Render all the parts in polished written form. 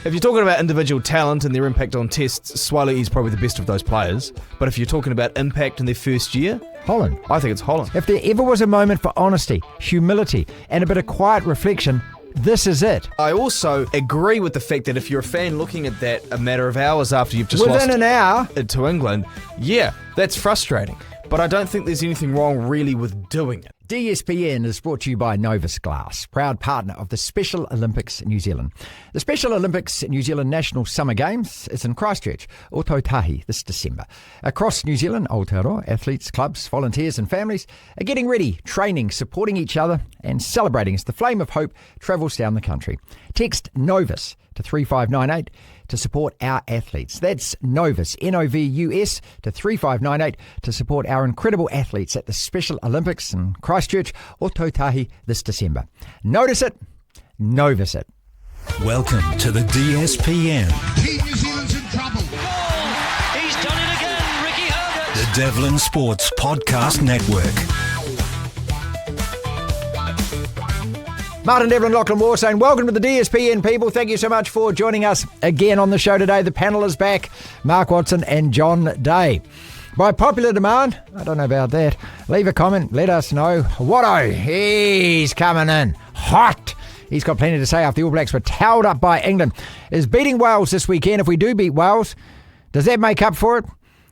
If you're talking about individual talent and their impact on tests, Swaley is probably the best of those players. But if you're talking about impact in their first year, Holland. I think it's Holland. If there ever was a moment for honesty, humility, and a bit of quiet reflection, this is it. I also agree with the fact that if you're a fan looking at that a matter of hours after you've just Within an hour to England, yeah, that's frustrating. But I don't think there's anything wrong really with doing it. DSPN is brought to you by Novus Glass, proud partner of the Special Olympics New Zealand. The Special Olympics New Zealand National Summer Games is in Christchurch, Otautahi, this December. Across New Zealand, Aotearoa athletes, clubs, volunteers and families are getting ready, training, supporting each other and celebrating as the flame of hope travels down the country. Text Novus to 3598 to support our athletes. That's Novus, Novus, to 3598 to support our incredible athletes at the Special Olympics in Christchurch, Otautahi this December. Notice it, Novus it. Welcome to the DSPN. Team New Zealand's in trouble. Goal! He's done it again, Ricky Herbert. The Devlin Sports Podcast Network. Martin, Devlin, Lachlan, Warsone, welcome to the DSPN, people. Thank you so much for joining us again on the show today. The panel is back, Mark Watson and John Day. By popular demand, I don't know about that, leave a comment, let us know. Watto, he's coming in hot. He's got plenty to say after the All Blacks were towed up by England. Is beating Wales this weekend, if we do beat Wales, does that make up for it?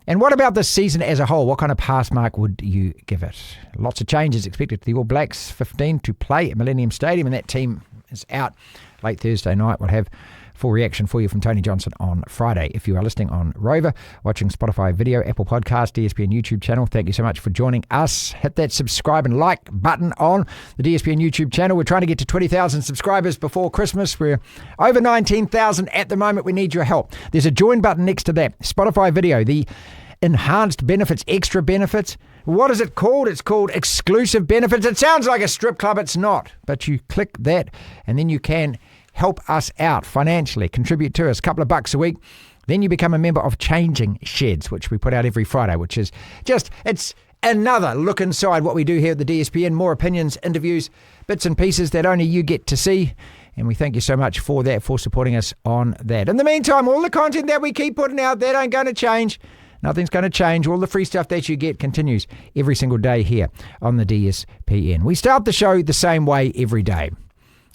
And what about this season as a whole? What kind of pass mark would you give it? Lots of changes expected to the All Blacks 15 to play at Millennium Stadium, and that team is out late Thursday night. We'll have full reaction for you from Tony Johnson on Friday. If you are listening on Rover, watching Spotify video, Apple Podcast, DSPN YouTube channel, thank you so much for joining us. Hit that subscribe and like button on the DSPN YouTube channel. We're trying to get to 20,000 subscribers before Christmas. We're over 19,000 at the moment. We need your help. There's a join button next to that. Spotify video, the enhanced benefits, extra benefits. What is it called? It's called exclusive benefits. It sounds like a strip club. It's not. But you click that and then you can help us out financially, contribute to us, a couple of bucks a week. Then you become a member of Changing Sheds, which we put out every Friday, which is just, it's another look inside what we do here at the DSPN. More opinions, interviews, bits and pieces that only you get to see. And we thank you so much for that, for supporting us on that. In the meantime, all the content that we keep putting out, that ain't going to change. Nothing's going to change. All the free stuff that you get continues every single day here on the DSPN. We start the show the same way every day,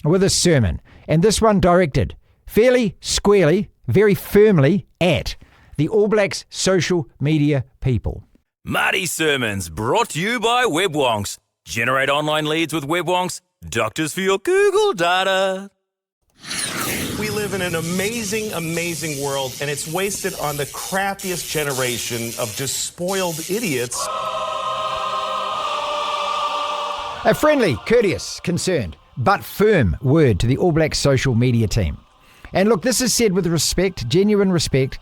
with a sermon. And this one directed fairly squarely, very firmly at the All Blacks social media people. Marty Sermons, brought to you by WebWonks. Generate online leads with WebWonks. Doctors for your Google data. We live in an amazing, amazing world, and it's wasted on the crappiest generation of just spoiled idiots. A friendly, courteous, concerned, but firm word to the All Blacks social media team. And look, this is said with respect, genuine respect,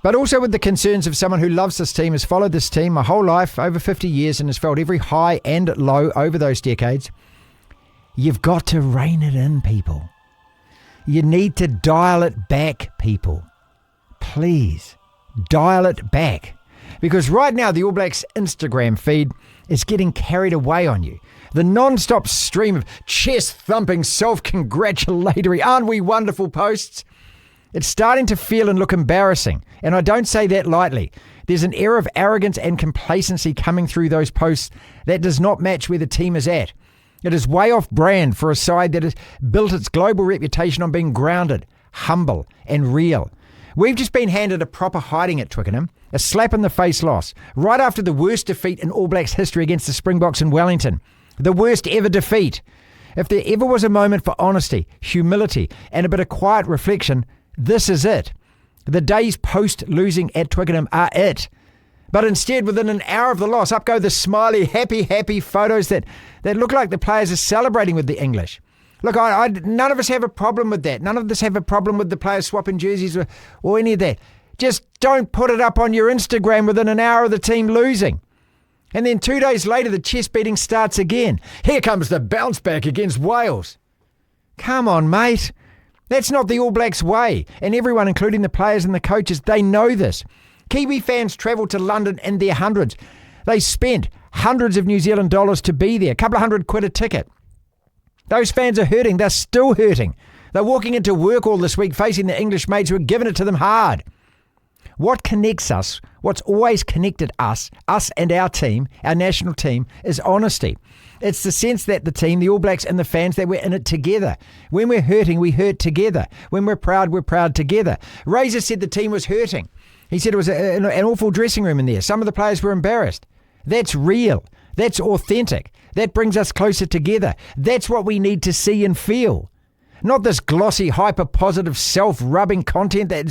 but also with the concerns of someone who loves this team, has followed this team my whole life, over 50 years, and has felt every high and low over those decades. You've got to rein it in, people. You need to dial it back, people. Please, dial it back. Because right now, the All Blacks Instagram feed is getting carried away on you. The non-stop stream of chest-thumping, self-congratulatory, aren't we wonderful posts? It's starting to feel and look embarrassing. And I don't say that lightly. There's an air of arrogance and complacency coming through those posts that does not match where the team is at. It is way off brand for a side that has built its global reputation on being grounded, humble and real. We've just been handed a proper hiding at Twickenham, a slap in the face loss, right after the worst defeat in All Blacks history against the Springboks in Wellington. The worst ever defeat. If there ever was a moment for honesty, humility and a bit of quiet reflection, this is it. The days post losing at Twickenham are it. But instead, within an hour of the loss, up go the smiley, happy photos that look like the players are celebrating with the English. Look, none of us have a problem with that. None of us have a problem with the players swapping jerseys or any of that. Just don't put it up on your Instagram within an hour of the team losing. And then 2 days later, the chest beating starts again. Here comes the bounce back against Wales. Come on, mate. That's not the All Blacks way. And everyone, including the players and the coaches, they know this. Kiwi fans travelled to London in their hundreds. They spent hundreds of New Zealand dollars to be there, a couple of £100 a ticket. Those fans are hurting. They're still hurting. They're walking into work all this week facing the English mates who are giving it to them hard. What connects us, what's always connected us and our team, our national team, is honesty. It's the sense that the team, the All Blacks and the fans, that we're in it together. When we're hurting, we hurt together. When we're proud together. Razor said the team was hurting. He said it was an awful dressing room in there. Some of the players were embarrassed. That's real. That's authentic. That brings us closer together. That's what we need to see and feel. Not this glossy, hyper-positive, self-rubbing content that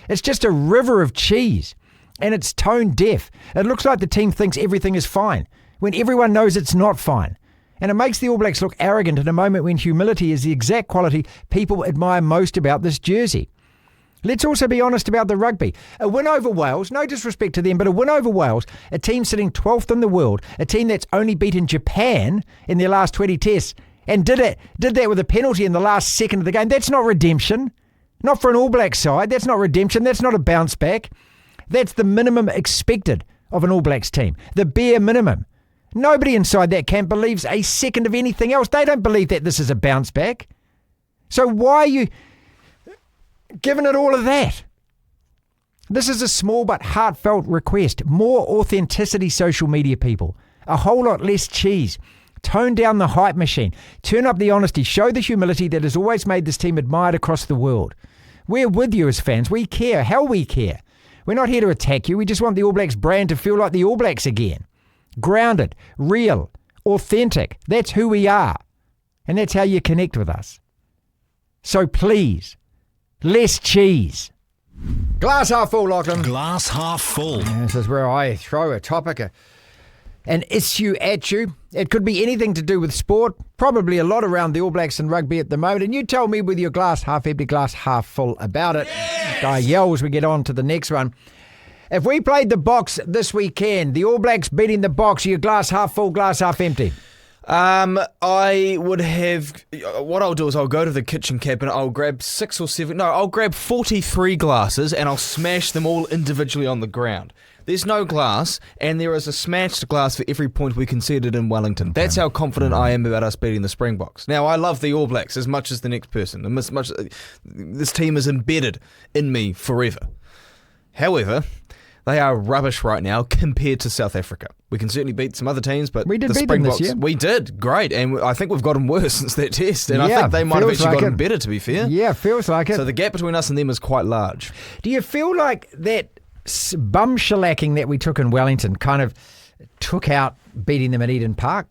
it's just a river of cheese. And it's tone deaf. It looks like the team thinks everything is fine, when everyone knows it's not fine. And it makes the All Blacks look arrogant in a moment when humility is the exact quality people admire most about this jersey. Let's also be honest about the rugby. A win over Wales, no disrespect to them, but a win over Wales, a team sitting 12th in the world, a team that's only beaten Japan in their last 20 tests, and did that with a penalty in the last second of the game. That's not redemption. Not for an All Black side. That's not redemption. That's not a bounce back. That's the minimum expected of an All Blacks team. The bare minimum. Nobody inside that camp believes a second of anything else. They don't believe that this is a bounce back. So why are you giving it all of that? This is a small but heartfelt request. More authenticity, social media people. A whole lot less cheese. Tone down the hype machine. Turn up the honesty. Show the humility that has always made this team admired across the world. We're with you as fans. We care. Hell, we care. We're not here to attack you. We just want the All Blacks brand to feel like the All Blacks again. Grounded, real, authentic. That's who we are. And that's how you connect with us. So please, less cheese. Glass half full, Lachlan. Glass half full. This is where I throw a topic, an issue at you. It could be anything to do with sport, probably a lot around the All Blacks and rugby at the moment, and you tell me with your glass half empty, glass half full about it. Yes! Guy yells, we get on to the next one. If we played the Boks this weekend, the All Blacks beating the Boks, your glass half full, glass half empty? I would have, what I'll do is I'll go to the kitchen cabinet, I'll grab 43 glasses and I'll smash them all individually on the ground. There's no glass, and there is a smashed glass for every point we conceded in Wellington. That's how confident I am about us beating the Springboks. Now, I love the All Blacks as much as the next person. And this team is embedded in me forever. However, they are rubbish right now compared to South Africa. We can certainly beat some other teams, but we did the beat Springboks, them this year. We did, great, and I think we've gotten worse since that test, and I think they might have actually gotten better, to be fair. Yeah, feels like it. So the gap between us and them is quite large. Do you feel like that bum shellacking that we took in Wellington kind of took out beating them at Eden Park?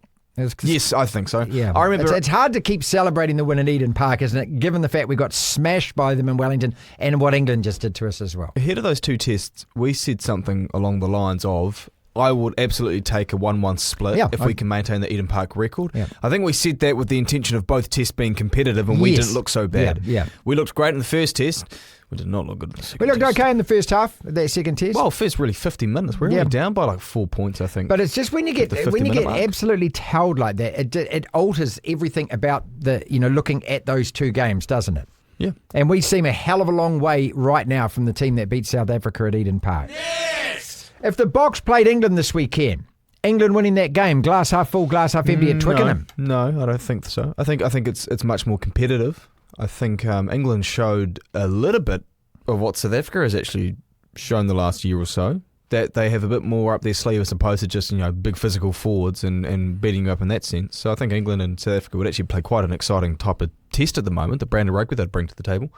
Yes, I think so. Yeah, I remember it's hard to keep celebrating the win at Eden Park, isn't it? Given the fact we got smashed by them in Wellington and what England just did to us as well. Ahead of those two tests, we said something along the lines of, I would absolutely take a 1-1 split if we can maintain the Eden Park record. Yeah. I think we said that with the intention of both tests being competitive, and we didn't look so bad. Yeah. We looked great in the first test. We did not look good in the second test. We looked okay in the first half, that second test. Well, first really 50 minutes. We're only down by like 4 points, I think. But it's just when you get absolutely towed like that, it alters everything about the looking at those two games, doesn't it? Yeah. And we seem a hell of a long way right now from the team that beat South Africa at Eden Park. Yes! If the Boks played England this weekend, England winning that game, glass half full, glass half empty at Twickenham. No, I don't think so. I think it's much more competitive. I think England showed a little bit of what South Africa has actually shown the last year or so. That they have a bit more up their sleeve as opposed to just big physical forwards and beating you up in that sense. So I think England and South Africa would actually play quite an exciting type of test at the moment, the brand of rugby they'd bring to the table.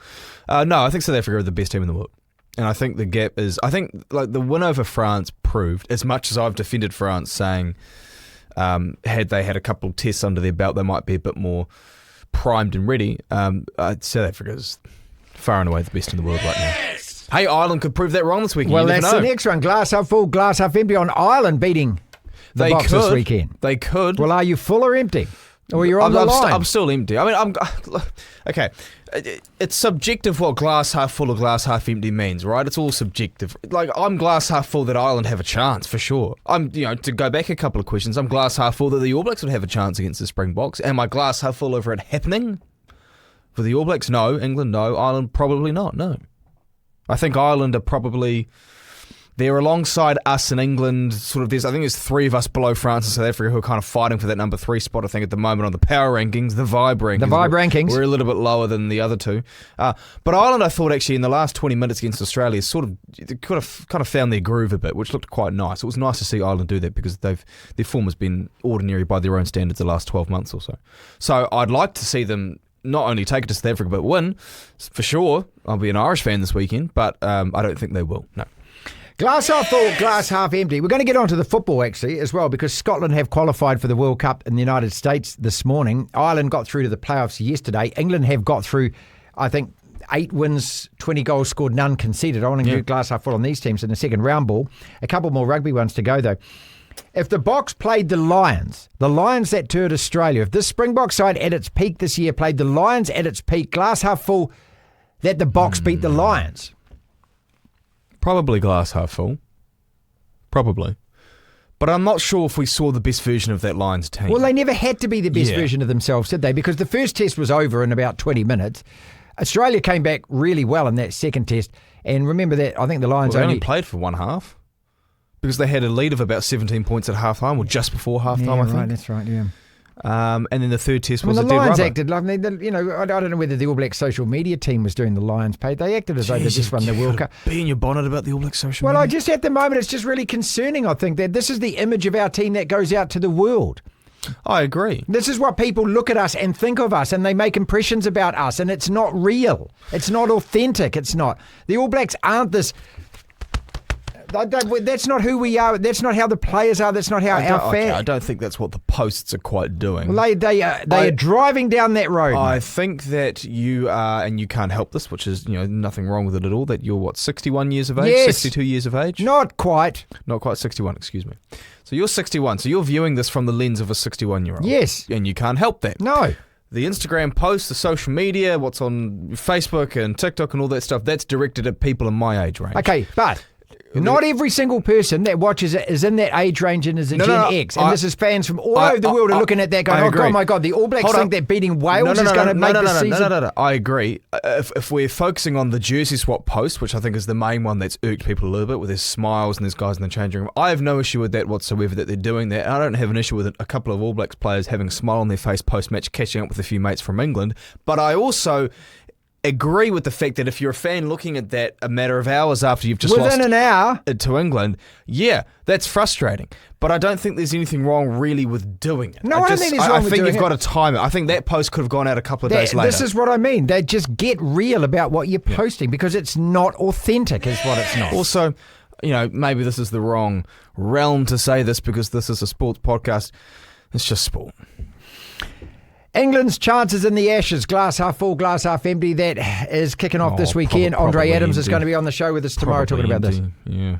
No, I think South Africa are the best team in the world. And I think the gap is, like the win over France proved, as much as I've defended France saying had they had a couple of tests under their belt, they might be a bit more primed and ready. South Africa is far and away the best in the world right now. Hey, Ireland could prove that wrong this weekend. Well, that's the next one. Glass half full, glass half empty on Ireland beating the Boks this weekend. They could. Well, are you full or empty? Or you're on the line? I'm still empty. I mean, okay. It's subjective what glass half full or glass half empty means, right? It's all subjective. Like, I'm glass half full that Ireland have a chance, for sure. To go back a couple of questions, I'm glass half full that the All Blacks would have a chance against the Springboks. Am I glass half full over it happening? For the All Blacks, no. England, no. Ireland, probably not, no. I think Ireland are probably they're alongside us in England. Sort of, I think there's 3 of us below France and South Africa who are kind of fighting for that number 3 spot. I think at the moment on the power rankings, the Vibe rankings. We're a little bit lower than the other 2. But Ireland, I thought actually in the last 20 minutes against Australia, kind of found their groove a bit, which looked quite nice. It was nice to see Ireland do that because their form has been ordinary by their own standards the last 12 months or so. So I'd like to see them not only take it to South Africa but win for sure. I'll be an Irish fan this weekend, but I don't think they will. No. Glass half full, glass half empty. We're going to get onto the football actually as well because Scotland have qualified for the World Cup in the United States this morning. Ireland got through to the playoffs yesterday. England have got through, I think, 8 wins, 20 goals scored, none conceded. I want to do glass half full on these teams in the second round ball. A couple more rugby ones to go though. If the Boks played the Lions that toured Australia, if this Springboks side at its peak this year played the Lions at its peak, glass half full that the Boks beat the Lions. Probably glass half full. Probably. But I'm not sure if we saw the best version of that Lions team. Well, they never had to be the best version of themselves, did they? Because the first test was over in about 20 minutes. Australia came back really well in that second test. And remember that, I think the Lions only played for one half. Because they had a lead of about 17 points at half-time, or just before half-time, I think. Right, that's right, yeah. And then the third test was a dead rubber. The Lions acted like, I don't know whether the All Blacks social media team was doing the Lions page. They acted as though they just won the World Cup. Be in your bonnet about the All Blacks social media. Well, at the moment, it's just really concerning, I think, that this is the image of our team that goes out to the world. I agree. This is what people look at us and think of us, and they make impressions about us, and it's not real. It's not authentic. It's not. The All Blacks aren't this... That's not who we are. That's not how the players are. That's not how our fans... I don't think that's what the posts are quite doing. Well, they are driving down that road. I think that you are, and you can't help this, which is nothing wrong with it at all, that you're, 61 years of age? Yes. 62 years of age? Not quite. Not quite 61, excuse me. So you're 61. So you're viewing this from the lens of a 61-year-old. Yes. And you can't help that. No. The Instagram posts, the social media, what's on Facebook and TikTok and all that stuff, that's directed at people in my age range. Okay, but... Not every single person that watches it is in that age range and is a Gen X. And this is fans from all over the world are looking at that going, oh my God, the All Blacks think that beating Wales is going to make the season. No. I agree. If we're focusing on the jersey swap post, which I think is the main one that's irked people a little bit, with their smiles and there's guys in the changing room, I have no issue with that whatsoever, that they're doing that. I don't have an issue with a couple of All Blacks players having a smile on their face post-match, catching up with a few mates from England. But I also... agree with the fact that if you're a fan looking at that a matter of hours after you've just lost an hour to England, that's frustrating. But I don't think there's anything wrong really with doing it. No, I don't think there's wrong with doing it. I think you've got to time it. I think that post could have gone out a couple of days later. This is what I mean. They just get real about what you're posting because it's not authentic is what it's not. Also, maybe this is the wrong realm to say this because this is a sports podcast. It's just sport. England's chances in the Ashes, glass half full, glass half empty. That is kicking off this weekend. Andre Adams is going to be on the show with us tomorrow talking about this. Yeah.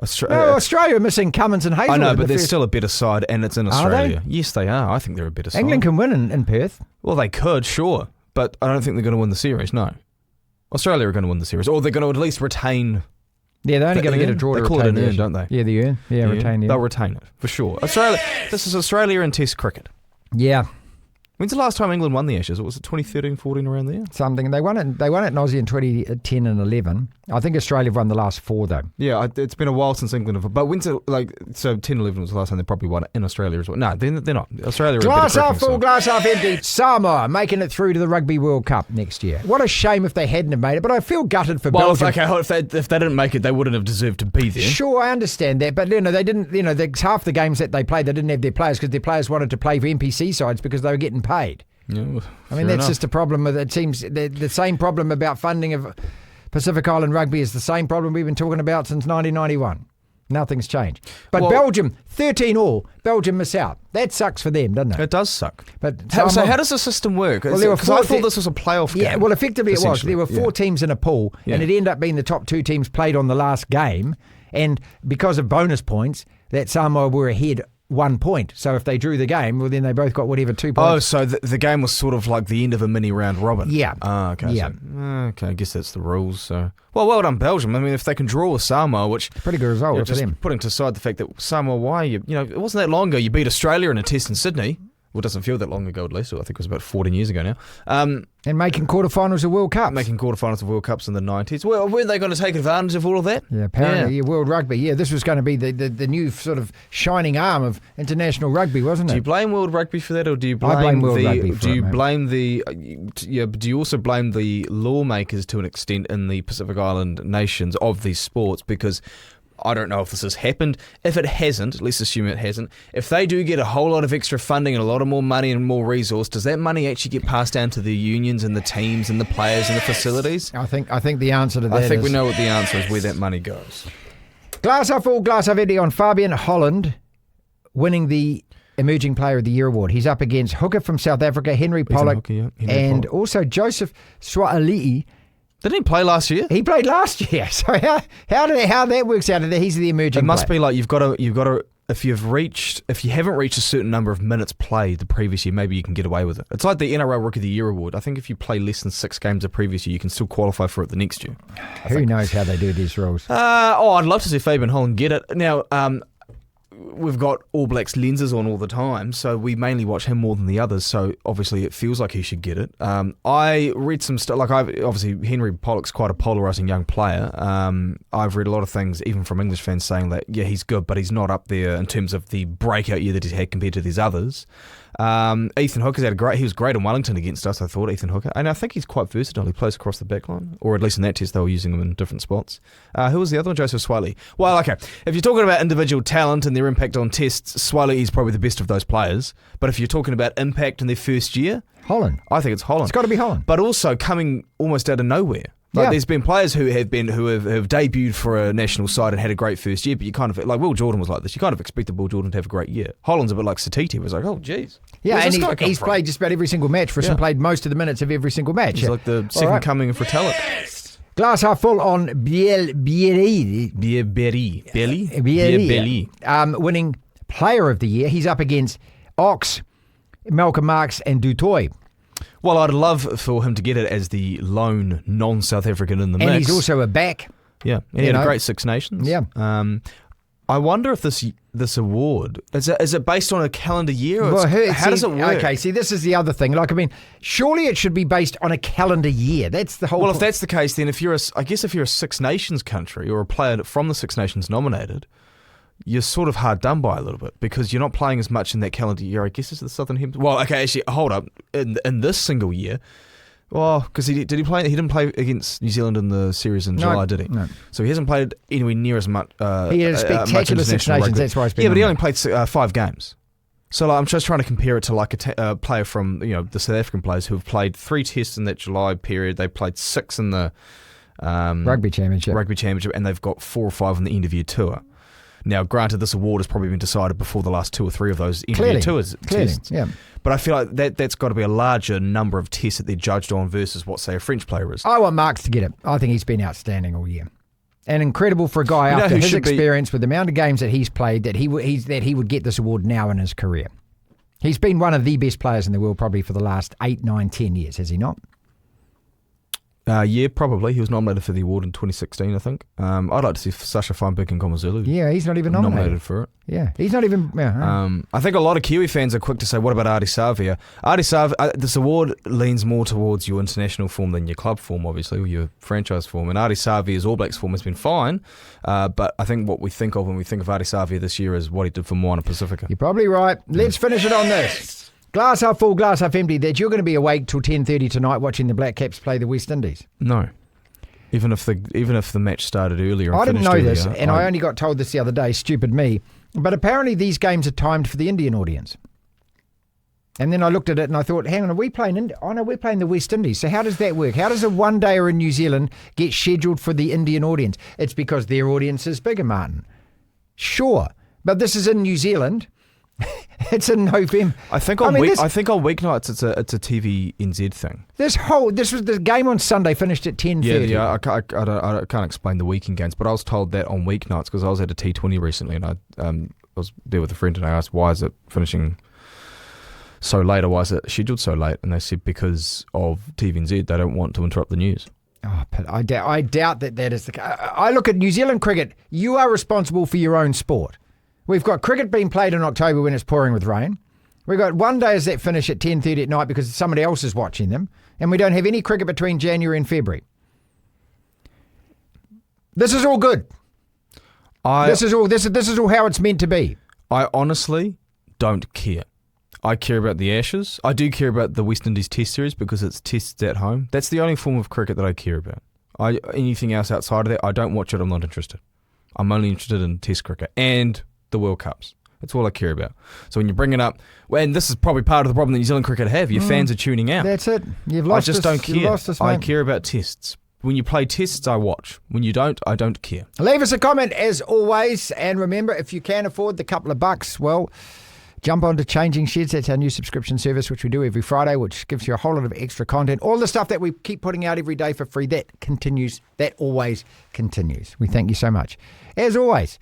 Australia are missing Cummins and Hazel. I know, but they're still a better side, and it's in Australia. Are they? Yes, they are. I think they're a better side. England can win in Perth. Well, they could, sure, but I don't think they're going to win the series, no. Australia are going to win the series, or they're going to at least retain... Yeah, they're only going to get a draw to retain. They call it an earn, don't they? Yeah, the earn. Yeah, retain. Yeah. They'll retain it, for sure. This is Australia in Test cricket. Yeah. When's the last time England won the Ashes? Was it 2013, 14, around there? Something. They won it. They won it in Aussie in 2010 and 11. I think Australia have won the last 4 though. Yeah, it's been a while since England have. But when's it, so 10, 11 was the last time they probably won it in Australia as well. No, they're not. Australia. Glass half full, glass half empty. Samoa making it through to the Rugby World Cup next year. What a shame if they hadn't have made it. But I feel gutted for Belgium. If they didn't make it, they wouldn't have deserved to be there. Sure, I understand that, but they didn't. Half the games that they played, they didn't have their players because their players wanted to play for NPC sides because they were getting paid. Yeah, well, I mean, that's just a problem with it. Seems the same problem about funding of Pacific Island Rugby is the same problem we've been talking about since 1991. Nothing's changed. But Belgium, 13-all, Belgium miss out. That sucks for them, doesn't it? It does suck. But so how does the system work? Because I thought this was a playoff game. Yeah, well, effectively it was. There were 4 teams in a pool, and it ended up being the top 2 teams played on the last game. And because of bonus points, that Samoa were ahead 1 point. So if they drew the game, well, then they both got whatever 2 points. Oh, so the game was sort of like the end of a mini round robin. Yeah. Okay. Yeah. So, I guess that's the rules. So, well done, Belgium. I mean, if they can draw with Samoa, which pretty good result for them. Putting to side the fact that Samoa, it wasn't that long ago you beat Australia in a test in Sydney. Well, it doesn't feel that long ago, at least. I think it was about 14 years ago now. And making quarterfinals of World Cups. Making quarterfinals of World Cups in the 90s. Well, weren't they going to take advantage of all of that? Yeah, apparently, yeah. World Rugby. Yeah, this was going to be the new sort of shining arm of international rugby, wasn't it? Do you blame World Rugby for that, or do you blame I blame World Rugby for do you it, blame the? Yeah, but do you also blame the lawmakers to an extent in the Pacific Island nations of these sports? Because I don't know if this has happened. If it hasn't, let's assume it hasn't. If they do get a whole lot of extra funding and a lot of more money and more resource, does that money actually get passed down to the unions and the teams and the players and the facilities? I think the answer to that is... I think we know what the answer is, where that money goes. Glass half full, glass half empty on Fabian Holland winning the Emerging Player of the Year award. He's up against hooker from South Africa, Henry Pollock, and also Joseph Suasua. Didn't he play last year? He played last year. So how that works out? He's the emerging. It must player. be like you've got to. If you haven't reached a certain number of minutes played the previous year, maybe you can get away with it. It's like the NRL Rookie of the Year award. I think if you play less than 6 games the previous year, you can still qualify for it the next year. Who knows how they do these rules? I'd love to see Fabian Holland get it. Now, we've got All Blacks lenses on all the time, so we mainly watch him more than the others, so obviously it feels like he should get it. I read some stuff, obviously Henry Pollock's quite a polarising young player. I've read a lot of things, even from English fans, saying that, yeah, he's good, but he's not up there in terms of the breakout year that he's had compared to these others. Ethan Hooker's he was great in Wellington against us, I thought, Ethan Hooker. And I think he's quite versatile. He plays across the back line, or at least in that test they were using him in different spots. Who was the other one? Joseph Swiley. Well, okay, if you're talking about individual talent and their impact on tests, Swiley is probably the best of those players. But if you're talking about impact in their first year, Holland. I think it's Holland. It's got to be Holland. But also coming almost out of nowhere. There's been players who have debuted for a national side and had a great first year, but you kind of, like Will Jordan was like this, you kind of expected Will Jordan to have a great year. Holland's a bit like Satiti. It was like, oh, geez. Yeah, and he's played just about every single match for us and played most of the minutes of every single match. He's like the second coming of Fratellic. Glass half full on Bielli. Winning Player of the Year. He's up against Ox, Malcolm Marx and Toit. Well, I'd love for him to get it as the lone non-South African in the mix. And he's also a back. Yeah, and he had a great Six Nations. Yeah. I wonder if this award, is it based on a calendar year? Or how does it work? Okay, see, this is the other thing. Surely it should be based on a calendar year. That's the whole point. If that's the case, then if you're a Six Nations country or a player from the Six Nations nominated, you're sort of hard done by a little bit because you're not playing as much in that calendar year. I guess it's the Southern Hemisphere. Well, okay, actually, hold up. In this single year, because he didn't play against New Zealand in the series in July, did he? No. So he hasn't played anywhere near as much. He had a spectacular Six Nations. That's why he's been. Yeah, but he only played 5 games. So I'm just trying to compare it to a player from the South African players who have played 3 tests in that July period. They played 6 in the Rugby Championship, and they've got 4 or 5 on the end of year tour. Now, granted, this award has probably been decided before the last 2 or 3 of those end-of-year tours tests. Yeah. But I feel like that's got to be a larger number of tests that they're judged on versus what, say, a French player is. I want Marx to get it. I think he's been outstanding all year. And incredible for a guy after his experience with the amount of games that he's played that he would get this award now in his career. He's been one of the best players in the world probably for the last 8, 9, 10 years, has he not? Yeah, probably. He was nominated for the award in 2016, I think. I'd like to see Sasha Feinberg and Komazulu. Yeah, he's not even nominated for it. Yeah, he's not even... I think a lot of Kiwi fans are quick to say, what about Ardie Savia? Ardie Savia, this award leans more towards your international form than your club form, obviously, or your franchise form. And Ardie Savia's All Blacks form has been fine, but I think what we think of when we think of Ardie Savia this year is what he did for Moana Pacifica. You're probably right. Let's finish it on this. Glass half full, glass half empty, that you're going to be awake till 10:30 tonight watching the Black Caps play the West Indies. No. Even if the match started earlier. I didn't know this, and I only got told this the other day, stupid me. But apparently these games are timed for the Indian audience. And then I looked at it and I thought, hang on, are we playing we're playing the West Indies. So how does that work? How does a one-dayer in New Zealand get scheduled for the Indian audience? It's because their audience is bigger, Martin. Sure, but this is in New Zealand. It's in November. I think on weeknights it's a TV NZ thing. This was the game on Sunday finished at 10:30. Yeah. I can't explain the weekend games, but I was told that on weeknights because I was at a T20 recently and I was there with a friend and I asked why is it finishing so late or why is it scheduled so late? And they said because of TVNZ they don't want to interrupt the news. Oh, but I doubt that is the case. I look at New Zealand cricket. You are responsible for your own sport. We've got cricket being played in October when it's pouring with rain. We've got one days that finish at 10:30 at night because somebody else is watching them, and we don't have any cricket between January and February. This is all good. This is all how it's meant to be. I honestly don't care. I care about the Ashes. I do care about the West Indies Test Series because it's tests at home. That's the only form of cricket that I care about. Anything else outside of that, I don't watch it. I'm not interested. I'm only interested in Test cricket and the World Cups. That's all I care about. So when you bring it up, and this is probably part of the problem that New Zealand cricket have, your fans are tuning out. That's it. You've lost I just don't care. You've lost us, I mate. care about tests. When you play tests, I watch. When you don't, I don't care. Leave us a comment as always, and remember, if you can afford the couple of bucks, well, jump on to Changing Sheds. That's our new subscription service, which we do every Friday, which gives you a whole lot of extra content. All the stuff that we keep putting out every day for free, that continues. That always continues. We thank you so much, as always,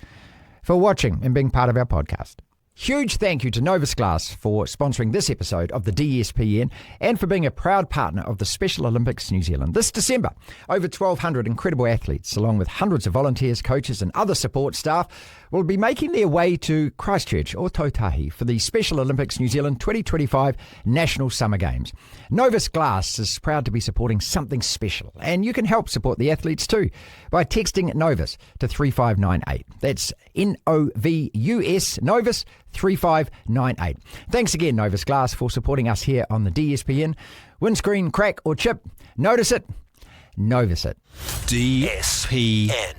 for watching and being part of our podcast. Huge thank you to Novus Glass for sponsoring this episode of the DSPN and for being a proud partner of the Special Olympics New Zealand. This December, over 1,200 incredible athletes, along with hundreds of volunteers, coaches and other support staff, will be making their way to Christchurch or Tautahi for the Special Olympics New Zealand 2025 National Summer Games. Novus Glass is proud to be supporting something special, and you can help support the athletes too by texting Novus to 3598. That's NOVUS, Novus 3598. Thanks again, Novus Glass, for supporting us here on the DSPN. Windscreen, crack or chip, notice it, Novus it. DSPN.